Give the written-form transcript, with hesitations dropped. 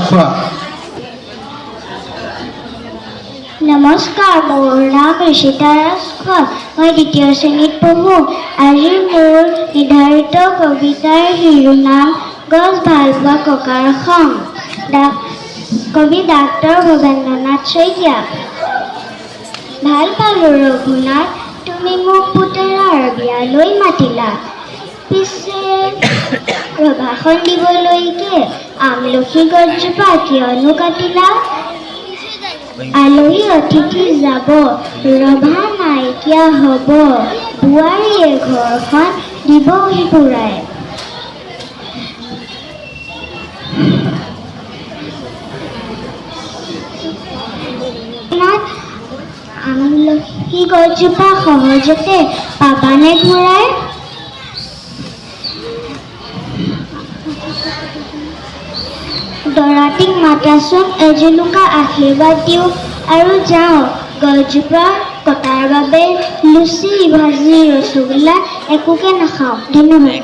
ৰাজখোৱা। নমস্কাৰ, মোৰ নাম ঋষিতা ৰাজখোৱা। মই দ্বিতীয় শ্ৰেণীত পঢ়োঁ। আজি মোৰ নিৰ্ধাৰিত কবিতাৰ শিৰোনাম গছ ভাল পোৱা ককাৰ খং। কবি ডাক্তৰ ভৱেন্দ্ৰনাথ শইকীয়া। ভাল পালোঁ ৰঘুনাথ, তুমি মোক পুতেৰাৰ বিয়ালৈ মাতিলা। পিছে ৰভাখন দিবলৈকে আমলখি গছজোপা কিয়নো কাটিলা? আলহী অতিথি যাব, ৰভা নাইকিয়া হ'ব, বোৱাৰীয়ে ঘৰখন দিবহি পুৰাই। আমলখি গছজোপা সহজতে পাবানে ঘূৰাই? দৰাটিক মাতাচোন, এজোলোকা আশীৰ্বাদ দিওঁ আৰু যাওঁ। গছজোপা কটাৰ বাবে লুচি, ভাজি, ৰসগোল্লা একোকে নাখাওঁ। ধন্যবাদ।